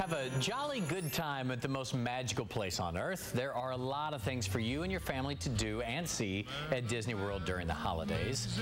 Have a jolly good time at the most magical place on earth. There are a lot of things for you and your family to do and see at Disney World during the holidays.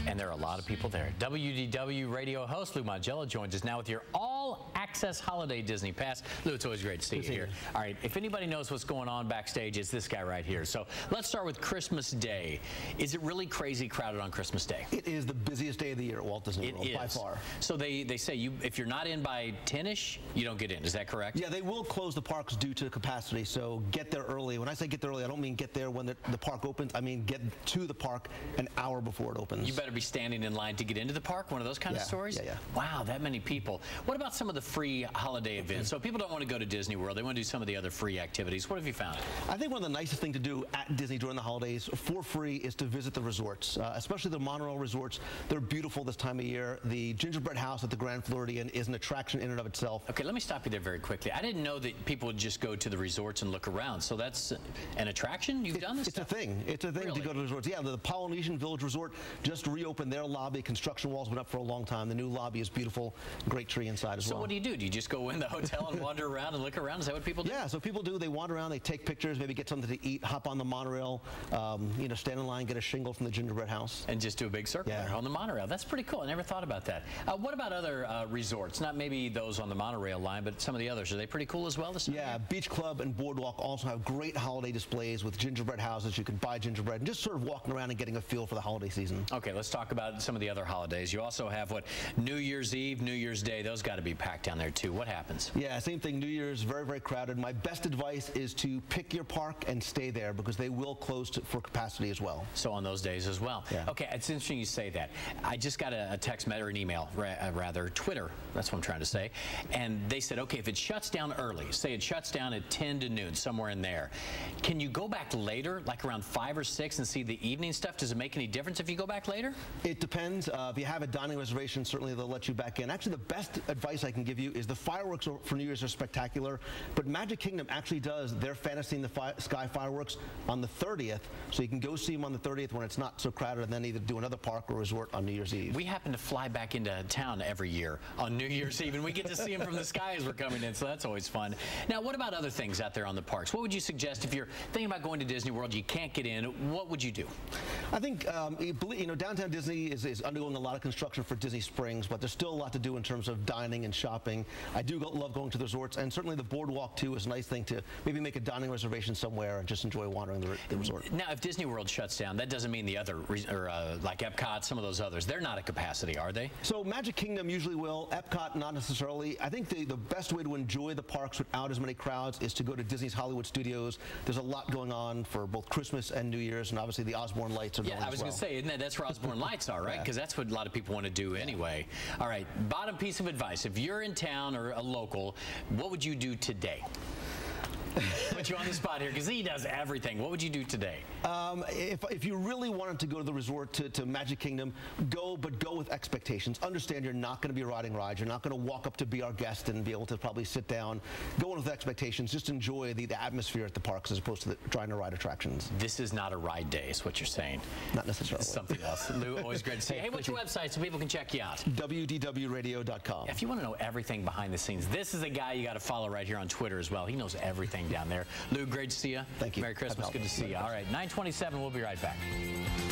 And there are a lot of people there. WDW radio host Lou Mongello joins us now with your all-access holiday Disney Pass. Lou, it's always great to see you here. All right, if anybody knows what's going on backstage, it's this guy right here. So let's start with Christmas Day. Is it really crazy crowded on Christmas Day? It is the busiest day of the year at Walt Disney World, by far. So they say if you're not in by 10-ish, you don't get in. Is that correct? Yeah, they will close the parks due to capacity, so get there early. When I say get there early, I don't mean get there when the park opens. I mean get to the park an hour before it opens. You better be standing in line to get into the park, one of those kind of stories? Yeah. Wow, that many people. What about some of the free holiday events? So if people don't want to go to Disney World, they want to do some of the other free activities. What have you found? I think one of the nicest things to do at Disney during the holidays for free is to visit the resorts, especially the monorail resorts. They're beautiful this time of year. The Gingerbread House at the Grand Floridian is an attraction in and of itself. Okay, let me stop you there very quickly. I didn't know that people would just go to the resorts and look around. So that's an attraction? You've done this It's stuff? A thing. It's a thing really? To go to the resorts. Yeah, the Polynesian Village Resort just reopened their lobby. Construction walls been up for a long time. The new lobby is beautiful. Great tree inside as well. So what do? Do you just go in the hotel and wander around and look around? Is that what people do? Yeah, so people do. They wander around, they take pictures, maybe get something to eat, hop on the monorail, stand in line, get a shingle from the Gingerbread House. And just do a big circle there on the monorail. That's pretty cool. I never thought about that. What about other resorts? Not maybe those on the monorail line, but some of the others. Are they pretty cool as well this time? Yeah, Beach Club and Boardwalk also have great holiday displays with gingerbread houses. You can buy gingerbread and just sort of walking around and getting a feel for the holiday season. Okay, let's talk about some of the other holidays. You also have New Year's Eve, New Year's Day. Those got to be packed down there too. What happens? Yeah, same thing. New Year's, very, very crowded. My best advice is to pick your park and stay there because they will close for capacity as well. So on those days as well. Yeah. Okay, it's interesting you say that. I just got a text or an email, rather, Twitter, that's what I'm trying to say, and they said, okay, if it shuts down early, say it shuts down at 10 to noon, somewhere in there, can you go back later, like around 5 or 6, and see the evening stuff? Does it make any difference if you go back later? It depends. If you have a dining reservation, certainly they'll let you back in. Actually, the best advice I can give you is the fireworks for New Year's are spectacular, but Magic Kingdom actually does their Fantasy in the Sky fireworks on the 30th, so you can go see them on the 30th when it's not so crowded, and then either do another park or resort on New Year's Eve. We happen to fly back into town every year on New Year's Eve, and we get to see them from the sky as we're coming in, so that's always fun. Now, what about other things out there on the parks? What would you suggest if you're thinking about going to Disney World, you can't get in, what would you do? I think, downtown Disney is undergoing a lot of construction for Disney Springs, but there's still a lot to do in terms of dining and shopping. I do love going to the resorts, and certainly the boardwalk, too, is a nice thing to maybe make a dining reservation somewhere and just enjoy wandering the resort. Now, if Disney World shuts down, that doesn't mean the other, like Epcot, some of those others, they're not at capacity, are they? So Magic Kingdom usually will. Epcot, not necessarily. I think the best way to enjoy the parks without as many crowds is to go to Disney's Hollywood Studios. There's a lot going on for both Christmas and New Year's, and obviously the Osborne Lights are going as well. Yeah, I was going to say, isn't that's where Osborne Lights are, right? Because that's what a lot of people want to do anyway. All right, bottom piece of advice. If you're in town or a local, what would you do today? Put you on the spot here because he does everything. What would you do today? If you really wanted to go to the resort to Magic Kingdom, but go with expectations. Understand you're not going to be riding rides. You're not going to walk up to be our guest and be able to probably sit down. Go in with expectations. Just enjoy the atmosphere at the parks as opposed to trying to ride attractions. This is not a ride day, is what you're saying. Not necessarily. It's something else. Lou, always great to see you. Hey, what's your website so people can check you out? WDWradio.com. If you want to know everything behind the scenes, this is a guy you got to follow right here on Twitter as well. He knows everything down there. Lou, great to see you. Thank you. Merry Christmas. Good to see you. All right, 9:27. We'll be right back.